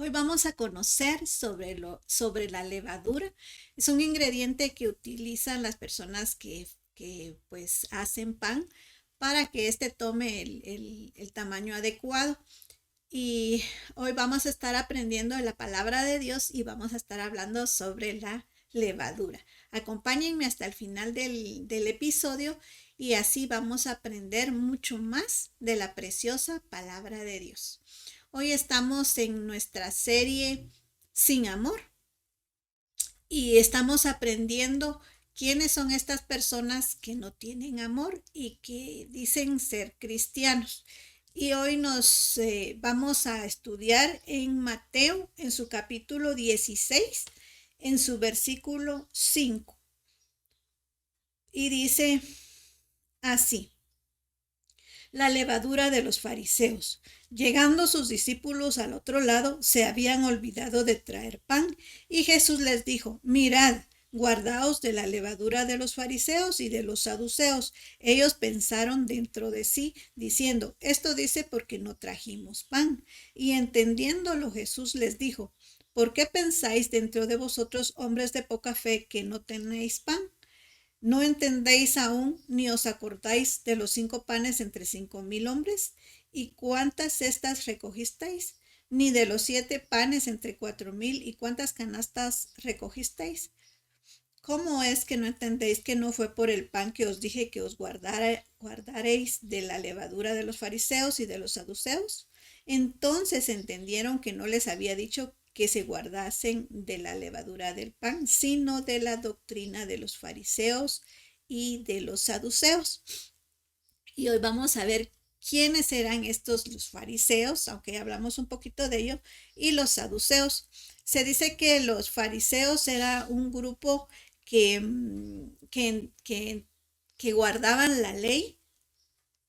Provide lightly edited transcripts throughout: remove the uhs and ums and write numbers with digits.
Hoy vamos a conocer sobre la levadura. Es un ingrediente que utilizan las personas que pues hacen pan para que éste tome el tamaño adecuado. Y hoy vamos a estar aprendiendo de la palabra de Dios y vamos a estar hablando sobre la levadura. Acompáñenme hasta el final del episodio y así vamos a aprender mucho más de la preciosa palabra de Dios. Hoy estamos en nuestra serie Sin Amor y estamos aprendiendo quiénes son estas personas que no tienen amor y que dicen ser cristianos. Y hoy nos vamos a estudiar en Mateo, en su capítulo 16, en su versículo 5. Y dice así: la levadura de los fariseos. Llegando sus discípulos al otro lado, se habían olvidado de traer pan, y Jesús les dijo: mirad, guardaos de la levadura de los fariseos y de los saduceos. Ellos pensaron dentro de sí, diciendo: esto dice porque no trajimos pan. Y entendiéndolo, Jesús les dijo: ¿por qué pensáis dentro de vosotros, hombres de poca fe, que no tenéis pan? ¿No entendéis aún, ni os acordáis de los 5 panes entre 5.000 hombres? ¿Y cuántas cestas recogisteis? Ni de los 7 panes entre 4.000, ¿y cuántas canastas recogisteis? ¿Cómo es que no entendéis que no fue por el pan que os dije que os guardaréis de la levadura de los fariseos y de los saduceos? Entonces entendieron que no les había dicho que se guardasen de la levadura del pan, sino de la doctrina de los fariseos y de los saduceos. Y hoy vamos a ver quiénes eran estos los fariseos, aunque hablamos un poquito de ello, y los saduceos. Se dice que los fariseos era un grupo que, que guardaban la ley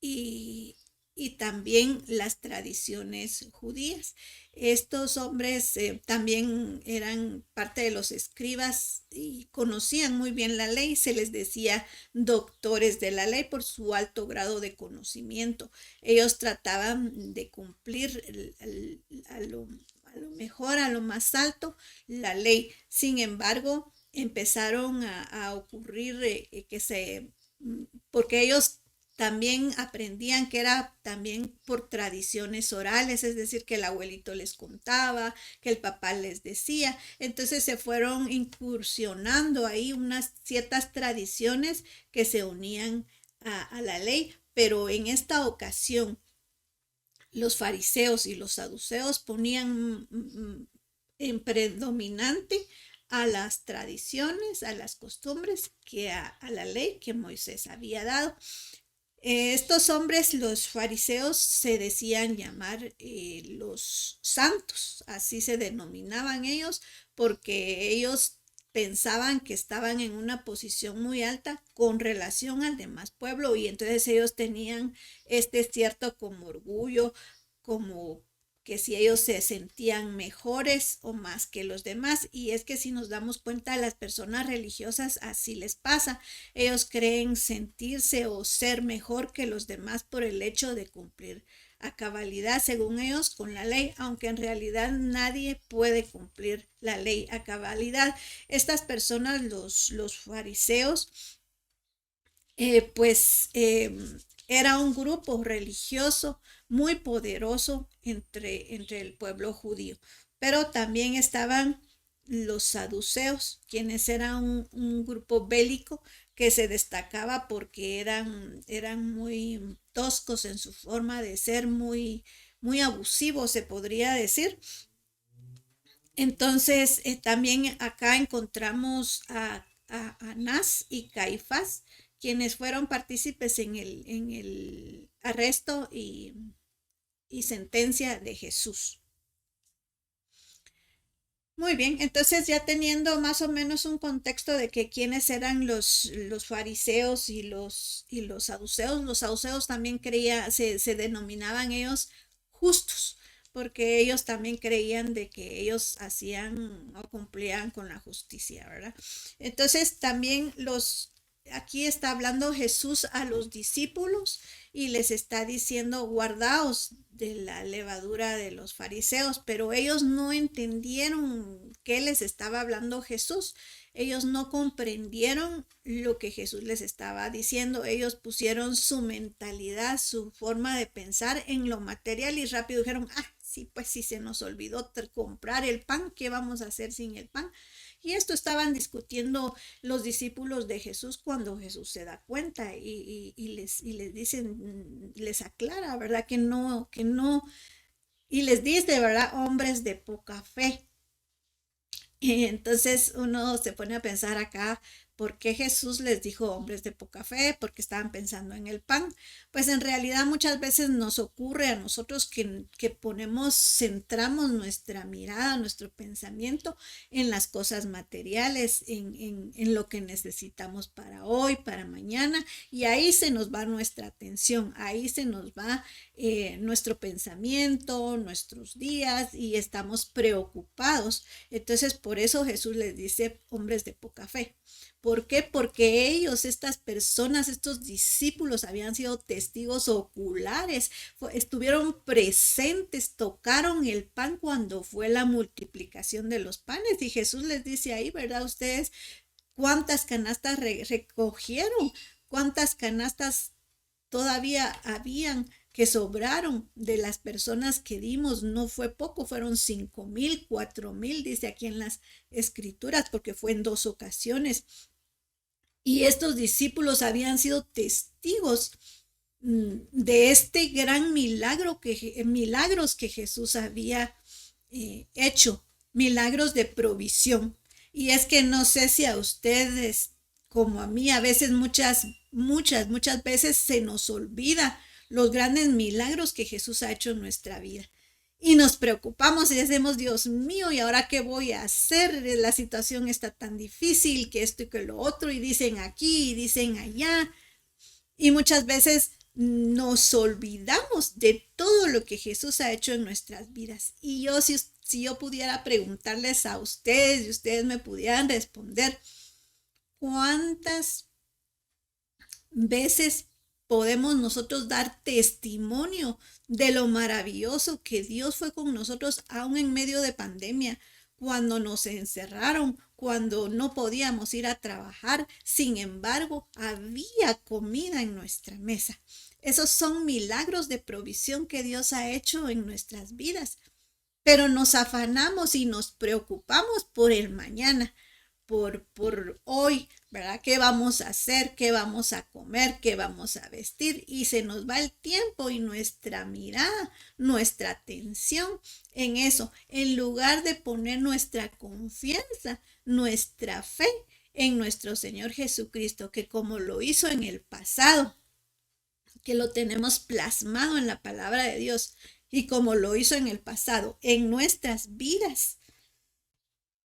y, y también las tradiciones judías. Estos hombres también eran parte de los escribas y conocían muy bien la ley. Se les decía doctores de la ley por su alto grado de conocimiento. Ellos trataban de cumplir a lo mejor, a lo más alto, la ley. Sin embargo, empezaron a ocurrir porque ellos también aprendían que era también por tradiciones orales, es decir, que el abuelito les contaba, que el papá les decía. Entonces se fueron incursionando ahí unas ciertas tradiciones que se unían a la ley, pero en esta ocasión los fariseos y los saduceos ponían en predominante a las tradiciones, a las costumbres, que a la ley que Moisés había dado. Estos hombres, los fariseos, se decían llamar los santos, así se denominaban ellos, porque ellos pensaban que estaban en una posición muy alta con relación al demás pueblo, y entonces ellos tenían este cierto como orgullo, como que si ellos se sentían mejores o más que los demás. Y es que si nos damos cuenta, a las personas religiosas así les pasa. Ellos creen sentirse o ser mejor que los demás por el hecho de cumplir a cabalidad, según ellos, con la ley, aunque en realidad nadie puede cumplir la ley a cabalidad. Estas personas, los fariseos, pues era un grupo religioso muy poderoso entre el pueblo judío. Pero también estaban los saduceos, quienes eran un grupo bélico que se destacaba porque eran muy toscos en su forma de ser, muy abusivos, se podría decir. Entonces, también acá encontramos a Anás y Caifás, quienes fueron partícipes en el arresto y sentencia de Jesús. Muy bien, entonces ya teniendo más o menos un contexto de que quiénes eran los fariseos y los saduceos también se denominaban ellos justos, porque ellos también creían de que ellos hacían o cumplían con la justicia, ¿verdad? Entonces también aquí está hablando Jesús a los discípulos y les está diciendo, guardaos de la levadura de los fariseos, pero ellos no entendieron qué les estaba hablando Jesús. Ellos no comprendieron lo que Jesús les estaba diciendo. Ellos pusieron su mentalidad, su forma de pensar en lo material y rápido dijeron, sí, pues si se nos olvidó comprar el pan, ¿qué vamos a hacer sin el pan? Y esto estaban discutiendo los discípulos de Jesús cuando Jesús se da cuenta y les dicen, les aclara, ¿verdad? Que no, y les dice, ¿verdad? Hombres de poca fe. Y entonces uno se pone a pensar acá, ¿por qué Jesús les dijo hombres de poca fe? Porque estaban pensando en el pan. Pues en realidad muchas veces nos ocurre a nosotros que centramos nuestra mirada, nuestro pensamiento en las cosas materiales, en lo que necesitamos para hoy, para mañana, y ahí se nos va nuestra atención, ahí se nos va nuestro pensamiento, nuestros días, y estamos preocupados. Entonces, por eso Jesús les dice hombres de poca fe. ¿Por qué? Porque ellos, estas personas, estos discípulos habían sido testigos oculares, estuvieron presentes, tocaron el pan cuando fue la multiplicación de los panes. Y Jesús les dice ahí, ¿verdad? Ustedes, ¿cuántas canastas recogieron? ¿Cuántas canastas todavía habían que sobraron de las personas que dimos? No fue poco, fueron 5,000, 4,000, dice aquí en las escrituras, porque fue en 2 ocasiones. Y estos discípulos habían sido testigos de este gran milagros que Jesús había hecho, milagros de provisión. Y es que no sé si a ustedes, como a mí, a veces muchas veces se nos olvida los grandes milagros que Jesús ha hecho en nuestra vida. Y nos preocupamos y decimos, Dios mío, ¿y ahora qué voy a hacer? La situación está tan difícil, que esto y que lo otro, y dicen aquí y dicen allá. Y muchas veces nos olvidamos de todo lo que Jesús ha hecho en nuestras vidas. Y yo, si yo pudiera preguntarles a ustedes y ustedes me pudieran responder, ¿cuántas veces podemos nosotros dar testimonio de lo maravilloso que Dios fue con nosotros aún en medio de pandemia, cuando nos encerraron, cuando no podíamos ir a trabajar? Sin embargo, había comida en nuestra mesa. Esos son milagros de provisión que Dios ha hecho en nuestras vidas. Pero nos afanamos y nos preocupamos por el mañana, por hoy, ¿verdad? ¿Qué vamos a hacer? ¿Qué vamos a comer? ¿Qué vamos a vestir? Y se nos va el tiempo y nuestra mirada, nuestra atención en eso, en lugar de poner nuestra confianza, nuestra fe en nuestro Señor Jesucristo, que como lo hizo en el pasado, que lo tenemos plasmado en la palabra de Dios, y como lo hizo en el pasado en nuestras vidas,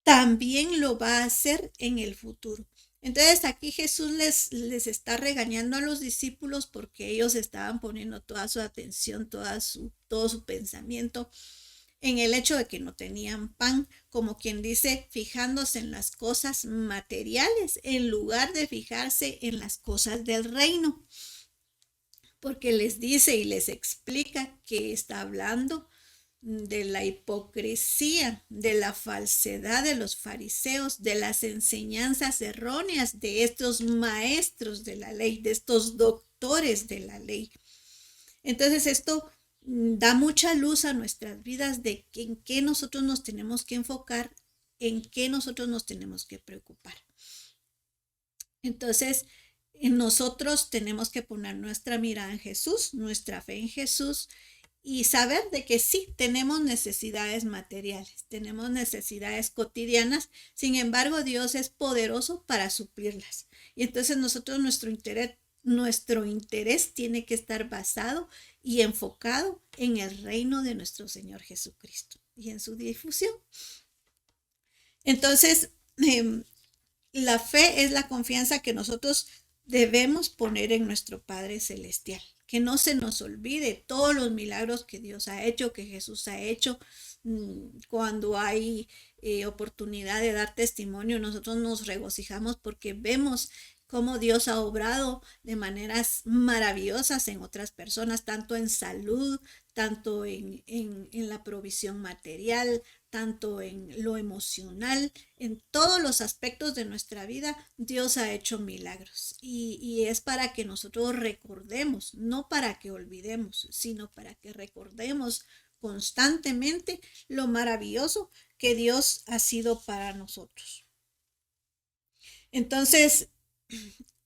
también lo va a hacer en el futuro. Entonces aquí Jesús les está regañando a los discípulos porque ellos estaban poniendo toda su atención, todo su pensamiento en el hecho de que no tenían pan, como quien dice, fijándose en las cosas materiales en lugar de fijarse en las cosas del reino. Porque les dice y les explica que está hablando de la hipocresía, de la falsedad de los fariseos, de las enseñanzas erróneas de estos maestros de la ley, de estos doctores de la ley. Entonces esto da mucha luz a nuestras vidas de en qué nosotros nos tenemos que enfocar, en qué nosotros nos tenemos que preocupar. Entonces, nosotros tenemos que poner nuestra mirada en Jesús, nuestra fe en Jesús, y saber de que sí, tenemos necesidades materiales, tenemos necesidades cotidianas. Sin embargo, Dios es poderoso para suplirlas. Y entonces nosotros, nuestro interés tiene que estar basado y enfocado en el reino de nuestro Señor Jesucristo y en su difusión. Entonces, la fe es la confianza que nosotros debemos poner en nuestro Padre Celestial. Que no se nos olvide todos los milagros que Dios ha hecho, que Jesús ha hecho. Cuando hay oportunidad de dar testimonio, nosotros nos regocijamos porque vemos cómo Dios ha obrado de maneras maravillosas en otras personas, tanto en salud, tanto en la provisión material, tanto en lo emocional, en todos los aspectos de nuestra vida, Dios ha hecho milagros. Y es para que nosotros recordemos, no para que olvidemos, sino para que recordemos constantemente lo maravilloso que Dios ha sido para nosotros. Entonces,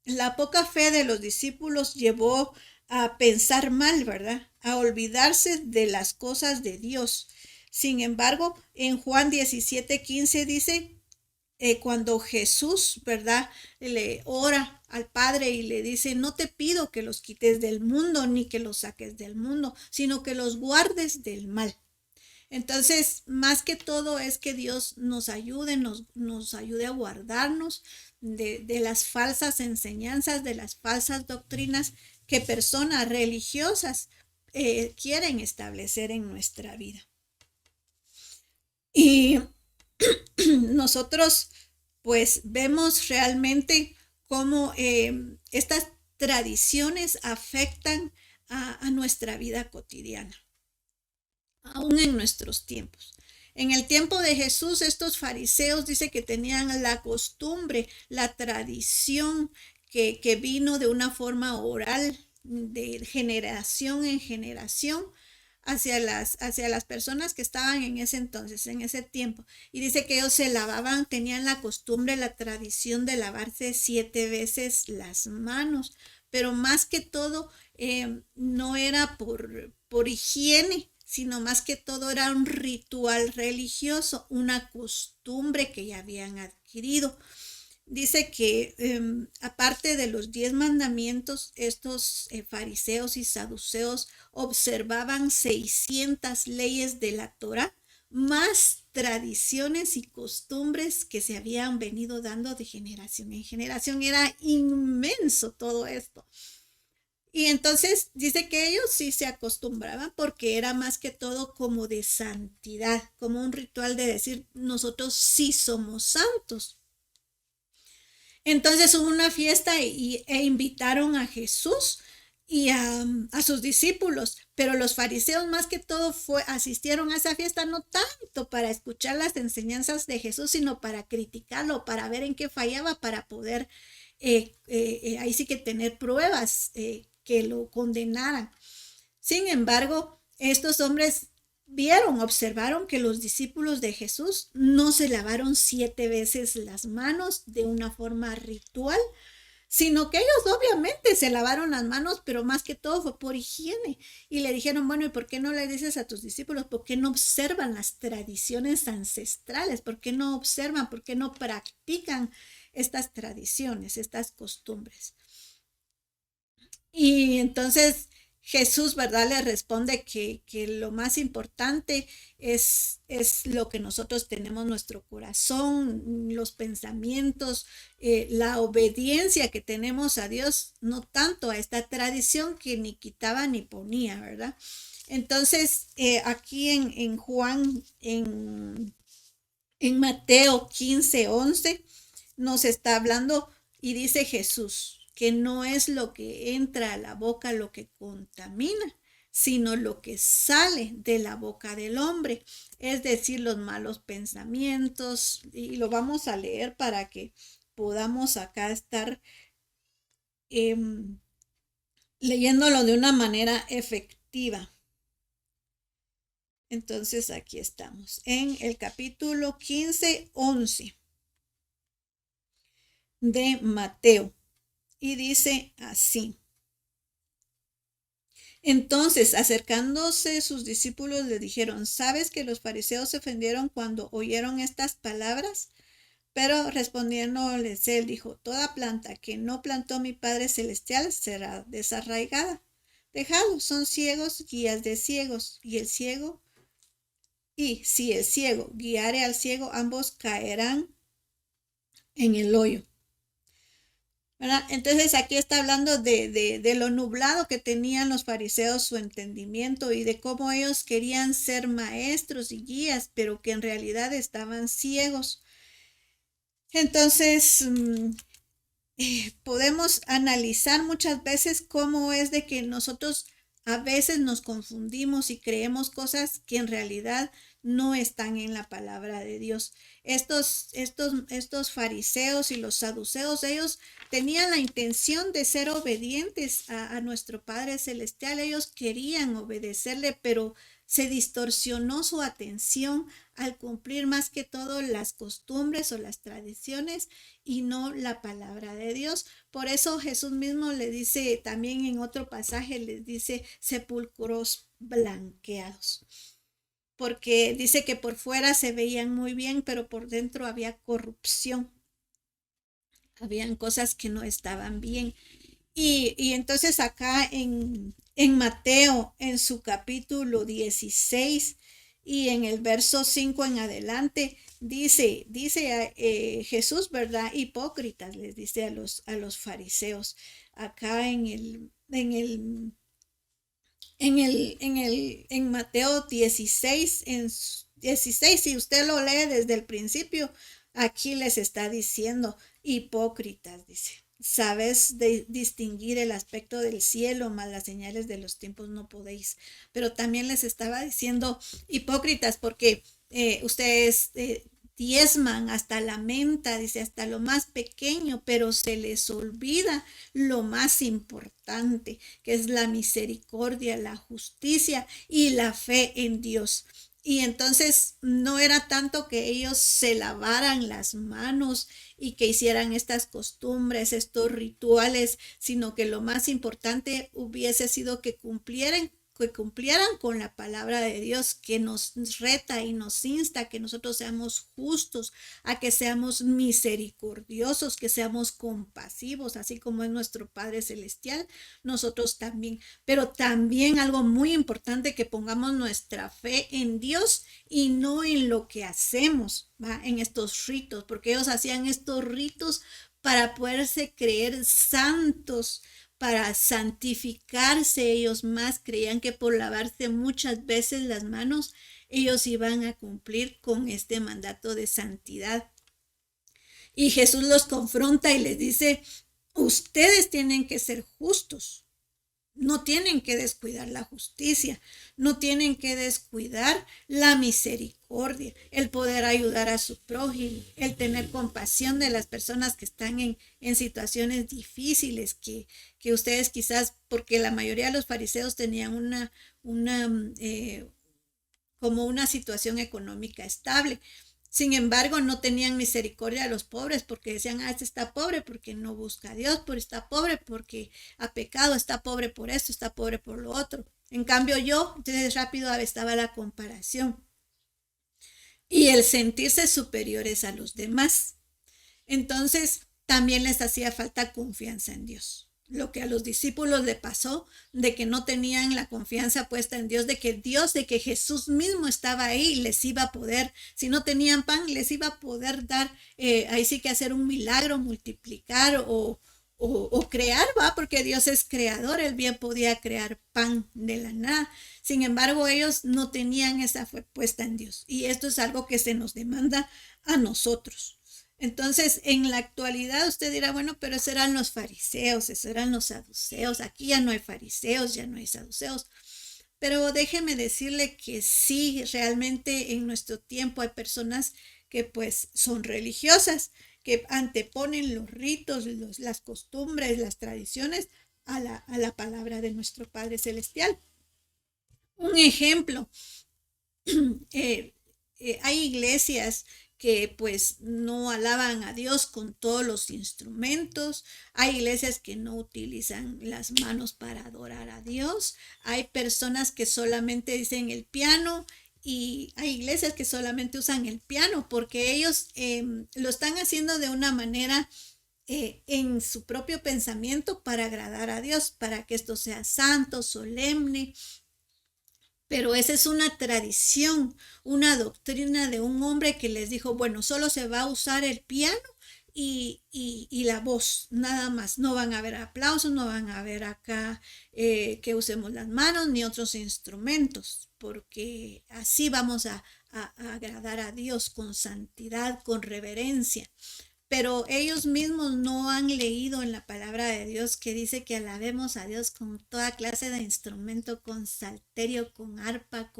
la poca fe de los discípulos llevó a pensar mal, ¿verdad? A olvidarse de las cosas de Dios. Sin embargo, en Juan 17:15 dice, cuando Jesús, ¿verdad? Le ora al Padre y le dice, no te pido que los quites del mundo ni que los saques del mundo, sino que los guardes del mal. Entonces, más que todo es que Dios nos ayude, nos ayude a guardarnos de las falsas enseñanzas, de las falsas doctrinas que personas religiosas quieren establecer en nuestra vida. Y nosotros pues vemos realmente cómo estas tradiciones afectan a nuestra vida cotidiana, aún en nuestros tiempos. En el tiempo de Jesús, estos fariseos dice que tenían la costumbre, la tradición que vino de una forma oral, de generación en generación, hacia las personas que estaban en ese entonces, en ese tiempo. Y dice que ellos se lavaban, tenían la costumbre, la tradición de lavarse 7 veces las manos, pero más que todo no era por higiene, sino más que todo era un ritual religioso, una costumbre que ya habían adquirido. Dice que aparte de los 10 mandamientos, estos fariseos y saduceos observaban 600 leyes de la Torá, más tradiciones y costumbres que se habían venido dando de generación en generación. Era inmenso todo esto. Y entonces dice que ellos sí se acostumbraban porque era más que todo como de santidad, como un ritual de decir, nosotros sí somos santos. Entonces hubo una fiesta e invitaron a Jesús y a sus discípulos, pero los fariseos más que todo asistieron a esa fiesta no tanto para escuchar las enseñanzas de Jesús, sino para criticarlo, para ver en qué fallaba, para poder ahí sí que tener pruebas que lo condenaran. Sin embargo, estos hombres observaron que los discípulos de Jesús no se lavaron 7 veces las manos de una forma ritual, sino que ellos obviamente se lavaron las manos, pero más que todo fue por higiene. Y le dijeron, bueno, ¿y por qué no le dices a tus discípulos? ¿Por qué no observan las tradiciones ancestrales? ¿Por qué no observan? ¿Por qué no practican estas tradiciones, estas costumbres? Y entonces Jesús, ¿verdad? Le responde que lo más importante es lo que nosotros tenemos, nuestro corazón, los pensamientos, la obediencia que tenemos a Dios, no tanto a esta tradición que ni quitaba ni ponía, ¿verdad? Entonces, aquí en Juan, en Mateo 15:11, nos está hablando y dice Jesús, que no es lo que entra a la boca lo que contamina, sino lo que sale de la boca del hombre, es decir, los malos pensamientos. Y lo vamos a leer para que podamos acá estar leyéndolo de una manera efectiva. Entonces aquí estamos en el capítulo 15:11 de Mateo. Y dice así. Entonces, acercándose sus discípulos, le dijeron, ¿sabes que los fariseos se ofendieron cuando oyeron estas palabras? Pero respondiéndoles él dijo, toda planta que no plantó mi Padre Celestial será desarraigada. Dejadlos, son ciegos, guías de ciegos, y si el ciego guiare al ciego, ambos caerán en el hoyo. ¿Verdad? Entonces aquí está hablando de lo nublado que tenían los fariseos su entendimiento y de cómo ellos querían ser maestros y guías, pero que en realidad estaban ciegos. Entonces, podemos analizar muchas veces cómo es de que nosotros a veces nos confundimos y creemos cosas que en realidad no están en la palabra de Dios. Estos fariseos y los saduceos, ellos tenían la intención de ser obedientes a nuestro Padre Celestial. Ellos querían obedecerle, pero se distorsionó su atención al cumplir más que todo las costumbres o las tradiciones y no la palabra de Dios. Por eso Jesús mismo le dice también en otro pasaje, les dice sepulcros blanqueados, porque dice que por fuera se veían muy bien, pero por dentro había corrupción, habían cosas que no estaban bien. Y entonces acá en Mateo, en su capítulo 16 y en el verso 5 en adelante, dice Jesús, ¿verdad? Hipócritas, les dice a los fariseos, acá en Mateo 16, 16, si usted lo lee desde el principio, aquí les está diciendo, hipócritas, dice. Sabes distinguir el aspecto del cielo, mas las señales de los tiempos no podéis. Pero también les estaba diciendo hipócritas porque ustedes diezman hasta la menta, dice, hasta lo más pequeño, pero se les olvida lo más importante, que es la misericordia, la justicia y la fe en Dios. Y entonces no era tanto que ellos se lavaran las manos y que hicieran estas costumbres, estos rituales, sino que lo más importante hubiese sido que cumplieran con la palabra de Dios, que nos reta y nos insta a que nosotros seamos justos, a que seamos misericordiosos, que seamos compasivos, así como es nuestro Padre Celestial, nosotros también. Pero también algo muy importante, que pongamos nuestra fe en Dios y no en lo que hacemos, ¿va? En estos ritos, porque ellos hacían estos ritos para poderse creer santos, para santificarse ellos más. Creían que por lavarse muchas veces las manos, ellos iban a cumplir con este mandato de santidad. Y Jesús los confronta y les dice, ustedes tienen que ser justos. No tienen que descuidar la justicia, no tienen que descuidar la misericordia, el poder ayudar a su prójimo, el tener compasión de las personas que están en situaciones difíciles, que ustedes quizás, porque la mayoría de los fariseos tenían como una situación económica estable. Sin embargo, no tenían misericordia a los pobres, porque decían, este está pobre porque no busca a Dios, pero está pobre porque ha pecado, está pobre por esto, está pobre por lo otro. En cambio entonces rápido estaba la comparación y el sentirse superiores a los demás. Entonces, también les hacía falta confianza en Dios. Lo que a los discípulos le pasó, de que no tenían la confianza puesta en Dios, de que Jesús mismo estaba ahí y les iba a poder, si no tenían pan, les iba a poder dar, ahí sí que hacer un milagro, multiplicar o crear, ¿va? Porque Dios es creador, él bien podía crear pan de la nada. Sin embargo, ellos no tenían esa fe puesta en Dios. Y esto es algo que se nos demanda a nosotros. Entonces, en la actualidad usted dirá, bueno, pero esos eran los fariseos, esos eran los saduceos, aquí ya no hay fariseos, ya no hay saduceos. Pero déjeme decirle que sí, realmente en nuestro tiempo hay personas que pues son religiosas, que anteponen los ritos, las costumbres, las tradiciones a la palabra de nuestro Padre Celestial. Un ejemplo, hay iglesias que pues no alaban a Dios con todos los instrumentos, hay iglesias que no utilizan las manos para adorar a Dios, hay personas que solamente dicen el piano y hay iglesias que solamente usan el piano porque ellos lo están haciendo de una manera en su propio pensamiento para agradar a Dios, para que esto sea santo, solemne. Pero esa es una tradición, una doctrina de un hombre que les dijo, bueno, solo se va a usar el piano y la voz, nada más. No van a haber aplausos, no van a haber acá que usemos las manos ni otros instrumentos, porque así vamos a agradar a Dios con santidad, con reverencia. pero ellos mismos no han leído en la palabra de Dios que dice que alabemos a Dios con toda clase de instrumento, con salterio, con arpa,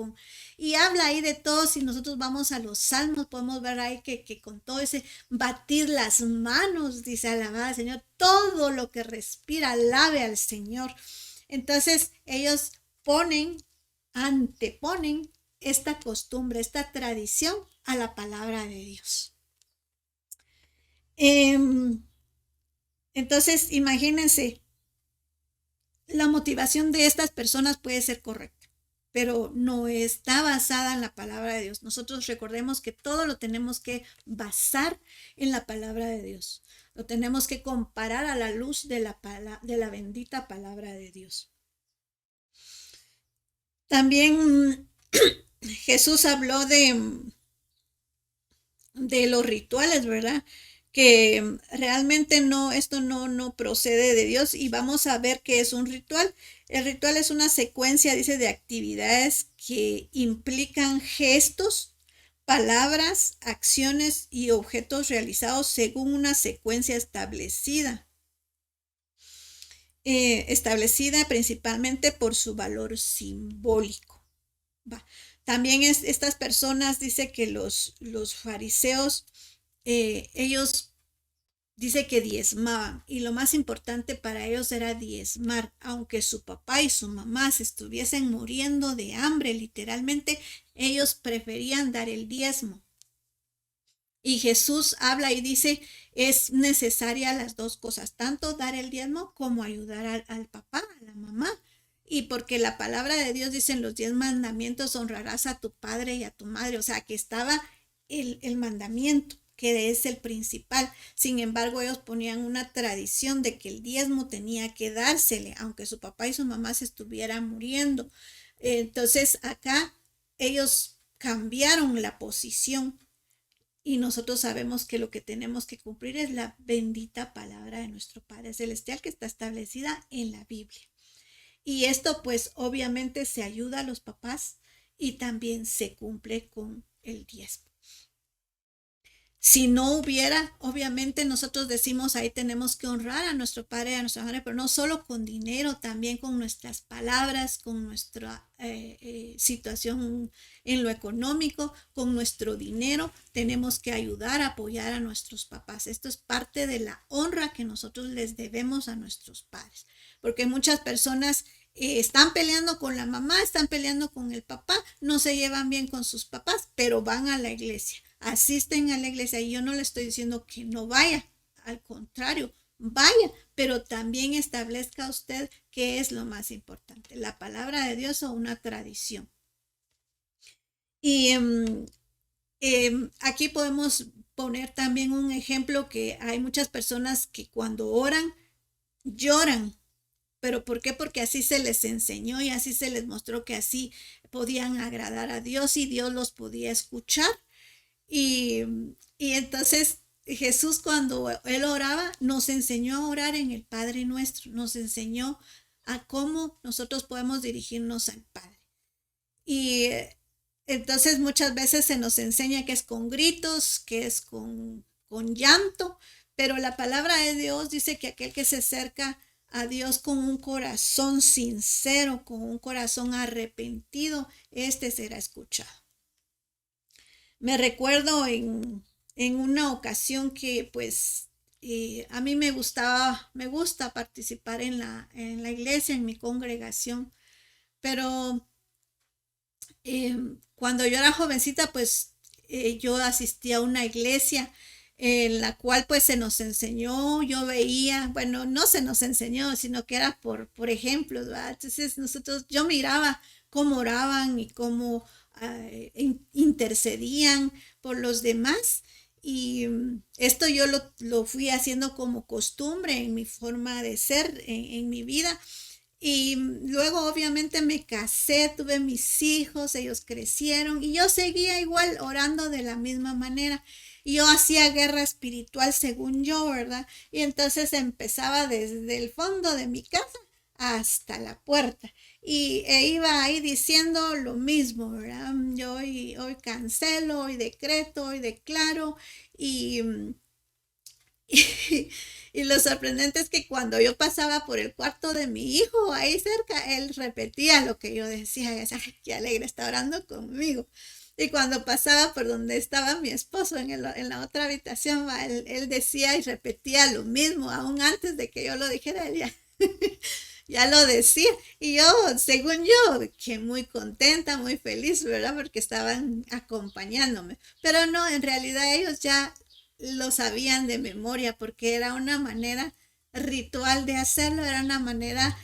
y habla ahí de todo. Si nosotros vamos a los salmos, podemos ver ahí que con todo ese batir las manos, dice alabar al Señor, todo lo que respira, alabe al Señor. Entonces ellos anteponen esta costumbre, esta tradición a la palabra de Dios. Entonces, imagínense, la motivación de estas personas puede ser correcta, pero no está basada en la palabra de Dios. Nosotros recordemos que todo lo tenemos que basar en la palabra de Dios. Lo tenemos que comparar a la luz de la bendita palabra de Dios. También Jesús habló de los rituales, ¿verdad? Que realmente esto no procede de Dios, y vamos a ver qué es un ritual. El ritual es una secuencia, dice, de actividades que implican gestos, palabras, acciones y objetos realizados según una secuencia establecida. Establecida principalmente por su valor simbólico. También estas personas, dice que los fariseos, ellos dice que diezmaban, y lo más importante para ellos era diezmar, aunque su papá y su mamá se estuviesen muriendo de hambre, literalmente, ellos preferían dar el diezmo. Y Jesús habla y dice, es necesaria las dos cosas, tanto dar el diezmo como ayudar al papá, a la mamá. Y porque la palabra de Dios dice en los 10 mandamientos, honrarás a tu padre y a tu madre, o sea que estaba el mandamiento, que es el principal. Sin embargo, ellos ponían una tradición de que el diezmo tenía que dársele, aunque su papá y su mamá se estuvieran muriendo. Entonces acá ellos cambiaron la posición, y nosotros sabemos que lo que tenemos que cumplir es la bendita palabra de nuestro Padre Celestial, que está establecida en la Biblia. Y esto pues obviamente se ayuda a los papás y también se cumple con el diezmo. Si no hubiera, obviamente nosotros decimos ahí tenemos que honrar a nuestro padre y a nuestra madre, pero no solo con dinero, también con nuestras palabras, con nuestra situación en lo económico, con nuestro dinero. Tenemos que ayudar, apoyar a nuestros papás. Esto es parte de la honra que nosotros les debemos a nuestros padres, porque muchas personas están peleando con la mamá, están peleando con el papá, no se llevan bien con sus papás, pero van a la iglesia, asisten a la iglesia, y yo no le estoy diciendo que no vaya, al contrario, vaya, pero también establezca usted qué es lo más importante, la palabra de Dios o una tradición. Y aquí podemos poner también un ejemplo, que hay muchas personas que cuando oran, lloran. ¿Pero por qué? Porque así se les enseñó y así se les mostró que así podían agradar a Dios y Dios los podía escuchar. Y entonces Jesús, cuando él oraba, nos enseñó a orar en el Padre Nuestro, nos enseñó a cómo nosotros podemos dirigirnos al Padre. Y entonces muchas veces se nos enseña que es con gritos, que es con llanto, pero la palabra de Dios dice que aquel que se acerca a Dios con un corazón sincero, con un corazón arrepentido, este será escuchado. Me recuerdo en una ocasión que pues a mí me gusta participar en la iglesia, en mi congregación, pero cuando yo era jovencita pues yo asistí a una iglesia en la cual pues se nos enseñó, yo veía, bueno, no se nos enseñó, sino que era por ejemplos, ¿verdad? Entonces yo miraba cómo oraban y cómo intercedían por los demás, y esto yo lo fui haciendo como costumbre en mi forma de ser, en mi vida. Y luego obviamente me casé, tuve mis hijos, ellos crecieron y yo seguía igual orando de la misma manera. Y yo hacía guerra espiritual según yo, ¿verdad? Y entonces empezaba desde el fondo de mi casa hasta la puerta. E iba ahí diciendo lo mismo, ¿verdad? Yo hoy cancelo, hoy decreto, hoy declaro. Y Y lo sorprendente es que cuando yo pasaba por el cuarto de mi hijo ahí cerca, él repetía lo que yo decía y decía, "Ay, qué alegre está orando conmigo". Y cuando pasaba por donde estaba mi esposo en la otra habitación, él decía y repetía lo mismo, aún antes de que yo lo dijera, él ya, ya lo decía. Y yo, según yo, que muy contenta, muy feliz, ¿verdad? Porque estaban acompañándome. Pero no, en realidad ellos ya lo sabían de memoria porque era una manera ritual de hacerlo, era una manera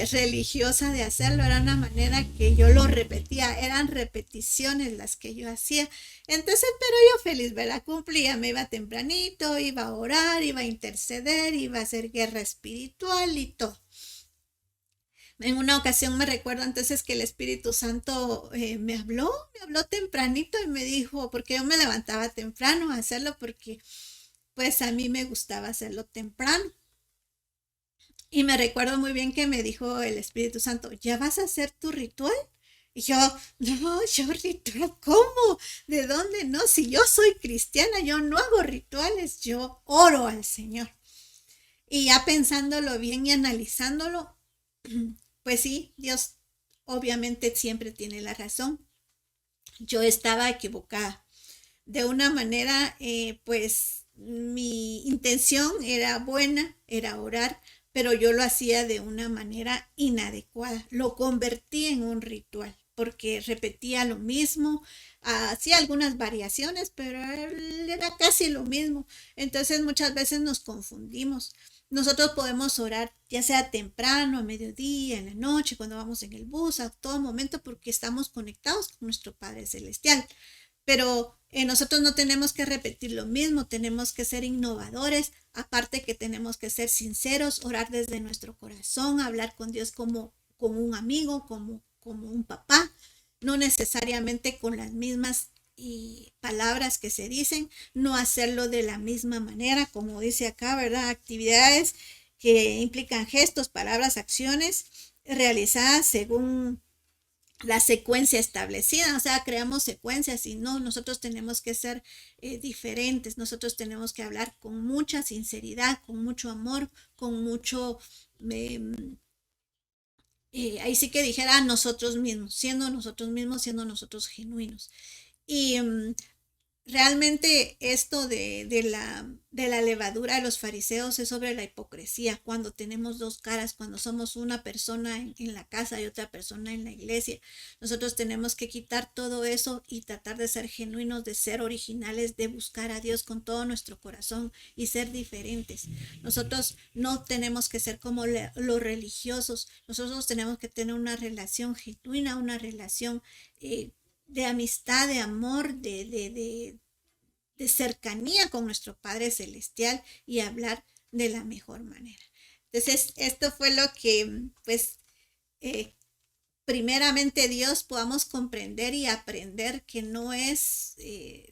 religiosa de hacerlo, era una manera que yo lo repetía, eran repeticiones las que yo hacía. Entonces, pero yo feliz, ¿verdad? Cumplía, me iba tempranito, iba a orar, iba a interceder, iba a hacer guerra espiritual y todo. En una ocasión me recuerdo entonces que el Espíritu Santo me habló tempranito y me dijo, porque yo me levantaba temprano a hacerlo porque pues a mí me gustaba hacerlo temprano. Y me recuerdo muy bien que me dijo el Espíritu Santo, ¿ya vas a hacer tu ritual? Y yo, no, yo ritual, ¿cómo? ¿De dónde? No, si yo soy cristiana, yo no hago rituales, yo oro al Señor. Y ya pensándolo bien y analizándolo, pues sí, Dios obviamente siempre tiene la razón. Yo estaba equivocada. De una manera, pues mi intención era buena, era orar, pero yo lo hacía de una manera inadecuada. Lo convertí en un ritual porque repetía lo mismo, hacía algunas variaciones, pero era casi lo mismo. Entonces muchas veces nos confundimos. Nosotros podemos orar ya sea temprano, a mediodía, en la noche, cuando vamos en el bus, a todo momento, porque estamos conectados con nuestro Padre Celestial. Pero nosotros no tenemos que repetir lo mismo, tenemos que ser innovadores, aparte que tenemos que ser sinceros, orar desde nuestro corazón, hablar con Dios como un amigo, como un papá, no necesariamente con las mismas palabras que se dicen, no hacerlo de la misma manera, como dice acá, ¿verdad? Actividades que implican gestos, palabras, acciones realizadas según la secuencia establecida, o sea, creamos secuencias y no, nosotros tenemos que ser diferentes, nosotros tenemos que hablar con mucha sinceridad, con mucho amor, con mucho, eh, ahí sí que dijera siendo nosotros genuinos. Y realmente esto de la levadura de los fariseos es sobre la hipocresía, cuando tenemos dos caras, cuando somos una persona en la casa y otra persona en la iglesia. Nosotros tenemos que quitar todo eso y tratar de ser genuinos, de ser originales, de buscar a Dios con todo nuestro corazón y ser diferentes. Nosotros no tenemos que ser como los religiosos, nosotros tenemos que tener una relación genuina, una relación de amistad, de amor, de cercanía con nuestro Padre Celestial y hablar de la mejor manera. Entonces, esto fue lo que, pues, eh, primeramente Dios podamos comprender y aprender que no es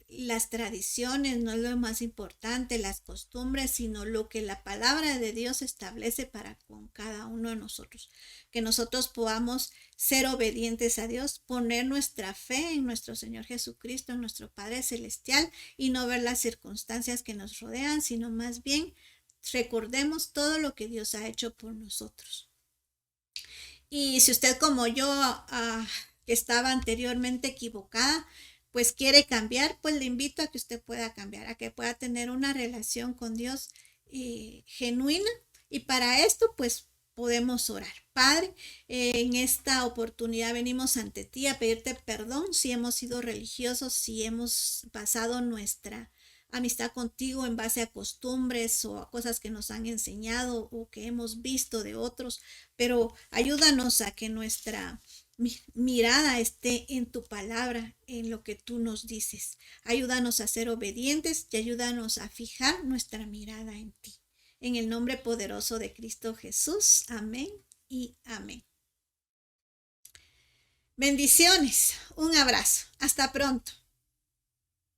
las tradiciones, no es lo más importante, las costumbres, sino lo que la palabra de Dios establece para con cada uno de nosotros. Que nosotros podamos ser obedientes a Dios, poner nuestra fe en nuestro Señor Jesucristo, en nuestro Padre Celestial y no ver las circunstancias que nos rodean, sino más bien recordemos todo lo que Dios ha hecho por nosotros. Y si usted como yo, que estaba anteriormente equivocada, pues quiere cambiar, pues le invito a que usted pueda cambiar, a que pueda tener una relación con Dios genuina. Y para esto, pues podemos orar. Padre, en esta oportunidad venimos ante ti a pedirte perdón si hemos sido religiosos, si hemos basado nuestra amistad contigo en base a costumbres o a cosas que nos han enseñado o que hemos visto de otros, pero ayúdanos a que nuestra mirada esté en tu palabra, en lo que tú nos dices. Ayúdanos a ser obedientes y ayúdanos a fijar nuestra mirada en ti. En el nombre poderoso de Cristo Jesús. Amén y amén. Bendiciones. Un abrazo. Hasta pronto.